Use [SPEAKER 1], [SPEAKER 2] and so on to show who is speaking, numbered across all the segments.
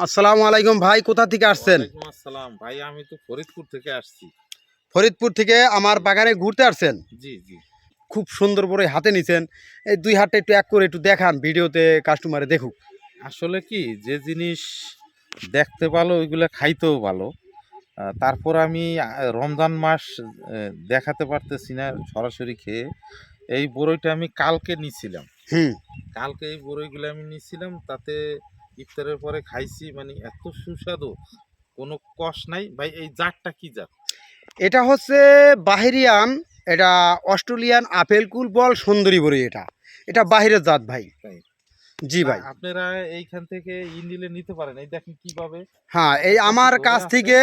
[SPEAKER 1] আসসালামু আলাইকুম ভাই, কোথা থেকে আসছেন?
[SPEAKER 2] ওয়ালাইকুম আসসালাম ভাই, আমি তো ফরিদপুর থেকে আসছি।
[SPEAKER 1] ফরিদপুর থেকে আমার বাগানে ঘুরতে আসছেন।
[SPEAKER 2] জি জি।
[SPEAKER 1] খুব সুন্দর করে হাতে নিছেন। এই দুই হাতটা একটু এক করে একটু দেখান, ভিডিওতে কাস্টমারে দেখুক।
[SPEAKER 2] আসলে কি, যে জিনিস দেখতে ভালো ওইগুলা খাইতেও ভালো। তারপর আমি রমজান মাস দেখাতে পারতেছি না সরাসরি খেয়ে। এই বড়ইটা আমি কালকে নিছিলাম।
[SPEAKER 1] হুম।
[SPEAKER 2] কালকে এই বড়ইগুলো আমি নিছিলাম, তাতে ইফতারের পরে খাইছি, মানে এত সুস্বাদু, কোনো কষ নাই ভাই। এই জাতটা কি জাত?
[SPEAKER 1] এটা হচ্ছে বাহিরিয়ান, এটা অস্ট্রেলিয়ান আপেল কুল বল সুন্দরী বড়ি। এটা এটা বাহিরের জাত ভাই।
[SPEAKER 2] তাই
[SPEAKER 1] জি
[SPEAKER 2] না,
[SPEAKER 1] ভাই।
[SPEAKER 2] আপনারা এইখান থেকে নিলে নিতে পারেন। এই দেখেন কিভাবে
[SPEAKER 1] হ্যাঁ, এই
[SPEAKER 2] কত
[SPEAKER 1] আমার
[SPEAKER 2] ধরে
[SPEAKER 1] কাছ
[SPEAKER 2] আছে।
[SPEAKER 1] থেকে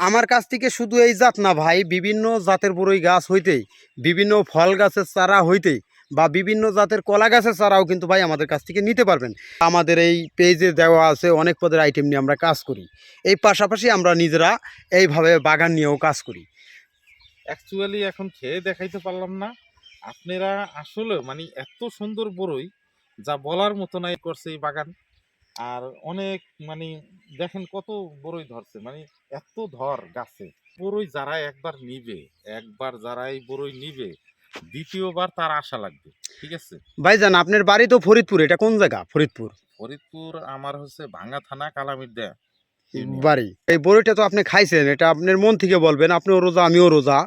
[SPEAKER 1] আমার কাছ থেকে শুধু এই জাত না ভাই, বিভিন্ন জাতের বড়ই গাছ হইতেই, বিভিন্ন ফল গাছের চারা হইতেই বা বিভিন্ন জাতের কলা গাছের চারাও কিন্তু ভাই আমাদের কাছ থেকে নিতে পারবেন। আমাদের এই পেজে দেওয়া আছে অনেক পদের আইটেম নিয়ে আমরা কাজ করি। এই পাশাপাশি আমরা নিজেরা এইভাবে বাগান নিয়েও কাজ করি।
[SPEAKER 2] অ্যাকচুয়ালি এখন খেয়ে দেখাইতে পারলাম না। আপনারা আসলে মানে এত সুন্দর বড়ই, যা বলার মতো নাই করছে এই বাগান। আর অনেক মানে দেখেন কত বড়ই ধরছে, মানে এত ধর গাছে বড়ই। যারা একবার নিবে, একবার যারা এই বড়ই নিবে, দ্বিতীয়বার তার আশা লাগবে। ঠিক আছে।
[SPEAKER 1] ভাইজান, আপনার বাড়ি তো ফরিদপুর, এটা কোন জায়গা? ফরিদপুর
[SPEAKER 2] ফরিদপুর আমার হচ্ছে ভাঙ্গা থানা, কালামিরদা ইউনিয়ন।
[SPEAKER 1] বাড়ি। এই বড়িটা তো আপনি খাইছেন, এটা আপনার মন থেকে বলবেন, আপনিও রোজা আমিও রোজা।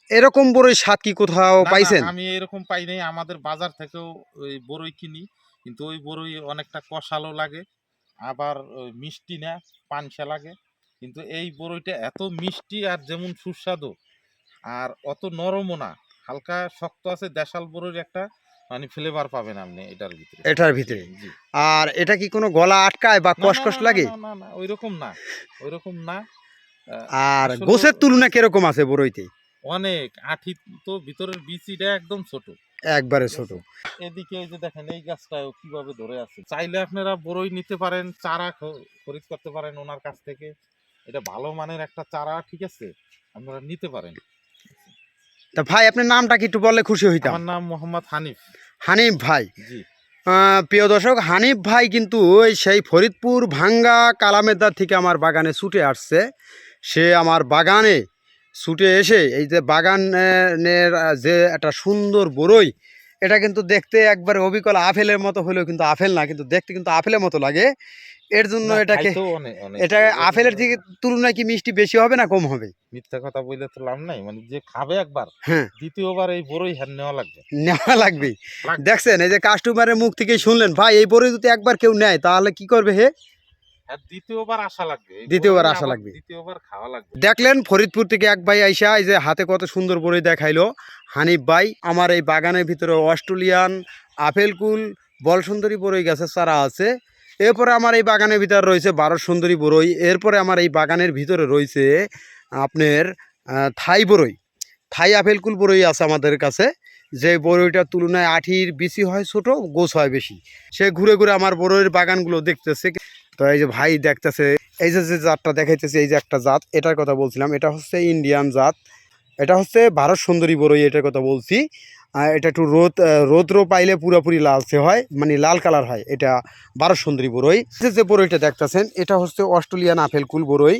[SPEAKER 1] এরকম বড়ই স্বাদ কি কোথাও
[SPEAKER 2] না না,
[SPEAKER 1] পাইছেন?
[SPEAKER 2] আমি এরকম পাই নাই। আমাদের বাজার থেকেও ওই বড়ই কিনি, কিন্তু ওই বড়ই অনেকটা কষালো লাগে, আবার ওই মিষ্টি না, পানসা লাগে। কিন্তু এই বড়ইটা এত মিষ্টি আর যেমন সুস্বাদু, আর অত নরমও না, হালকা শক্ত আছে। দেশাল বড়ির একটা মানে ফ্লেভার পাবেন আপনি এটার ভিতরে।
[SPEAKER 1] এটার ভিতরে।
[SPEAKER 2] জি।
[SPEAKER 1] আর এটা কি কোনো গলা আটকায় বা
[SPEAKER 2] না না
[SPEAKER 1] কসকস
[SPEAKER 2] না না
[SPEAKER 1] লাগে?
[SPEAKER 2] না না না, ওইরকম না, ওইরকম না।
[SPEAKER 1] আর
[SPEAKER 2] আসলে
[SPEAKER 1] গোছের তুলনা কিরকম আছে বড়ইতে?
[SPEAKER 2] অনেক আঠি, তো ভিতরের বিচিটা একদম ছোট।
[SPEAKER 1] একবারে
[SPEAKER 2] ঠিক
[SPEAKER 1] ছোট।
[SPEAKER 2] আছে। এদিকে এই যে দেখেন এই গাছটাও কিভাবে ধরে আছে। চাইলে আপনারা বড়ই নিতে পারেন, চারা খরিদ করতে পারেন ওনার কাছ থেকে। এটা ভালো মানের একটা চারা। ঠিক আছে, আপনারা নিতে পারেন।
[SPEAKER 1] তা ভাই, আপনার নামটা কি একটু বললে খুশি হইতাম।
[SPEAKER 2] আমার নাম মোহাম্মদ হানিফ।
[SPEAKER 1] হানিফ ভাই।
[SPEAKER 2] জি।
[SPEAKER 1] প্রিয় দর্শক, হানিফ ভাই কিন্তু ওই সেই ফরিদপুর ভাঙ্গা কালামেদার থেকে আমার বাগানে ছুটে আসছে। সে আমার বাগানে ছুটে এসে এই যে বাগানের যে একটা সুন্দর বড়ই, এটা কিন্তু দেখতে একবারে অবিকল আপেলের মতো হলেও কিন্তু আপেল না, কিন্তু দেখতে কিন্তু আপেলের মতো লাগে। এর জন্য
[SPEAKER 2] না,
[SPEAKER 1] এটাকে,
[SPEAKER 2] খাইতেও অনেক অনেক
[SPEAKER 1] এটা আপেলের থেকে তুলনায় কি মিষ্টি বেশি হবে না কম হবে?
[SPEAKER 2] মিথ্যা কথা বললে তো লাভ নাই। মানে যে খাবে একবার,
[SPEAKER 1] হ্যাঁ,
[SPEAKER 2] দ্বিতীয়বার এই বড়ই হ্যান নেওয়া লাগবে।
[SPEAKER 1] নেওয়া লাগবে।
[SPEAKER 2] লাগবে।
[SPEAKER 1] দেখছেন, এই যে কাস্টমারের মুখ থেকেই শুনলেন ভাই, এই বড়ি যদি একবার কেউ নেয় তাহলে কি করবে হে?
[SPEAKER 2] আর দ্বিতীয়বার আশা লাগবে, এই
[SPEAKER 1] দ্বিতীয়বার
[SPEAKER 2] বড়ই
[SPEAKER 1] আসা
[SPEAKER 2] আবার
[SPEAKER 1] লাগবে।
[SPEAKER 2] দ্বিতীয়বার খাওয়া লাগবে।
[SPEAKER 1] দেখলেন ফরিদপুর থেকে এক ভাই আইসা এই যে হাতে কত সুন্দর বড়ি দেখাইলো। হানিফ ভাই আমার এই বাগানের ভিতরে অস্ট্রেলিয়ান আপেল কুল বল সুন্দরী বড়ই গাছের চারা আছে। এরপরে আমার এই বাগানের ভিতরে রয়েছে 12 সুন্দরী বড়ই। এরপরে আমার এই বাগানের ভিতরে রয়েছে আপনার থাই বড়ই, থাই আপেল কুল বড়ই আছে আমাদের কাছে। যে বড়ইটার তুলনায় আঠির বিচি হয় ছোট, গোছ হয় বেশি। সে ঘুরে ঘুরে আমার বড়ইয়ের বাগানগুলো দেখতেছে। তো এই যে ভাই দেখতেছে, এই যে যে জাতটা দেখাইতেছে, এই যে একটা জাত, এটার কথা বলছিলাম, এটা হচ্ছে ইন্ডিয়ান জাত। এটা হচ্ছে ভারত সুন্দরী বড়ই, এটার কথা বলছি। এটা একটু রৌদ্র পাইলে পুরোপুরি লালচে হয়, মানে লাল কালার হয়। এটা ভারত সুন্দরী বড়ই। যে যে বড়ইটা দেখতেছেন এটা হচ্ছে অস্ট্রেলিয়ান আপেল কুল বড়ই।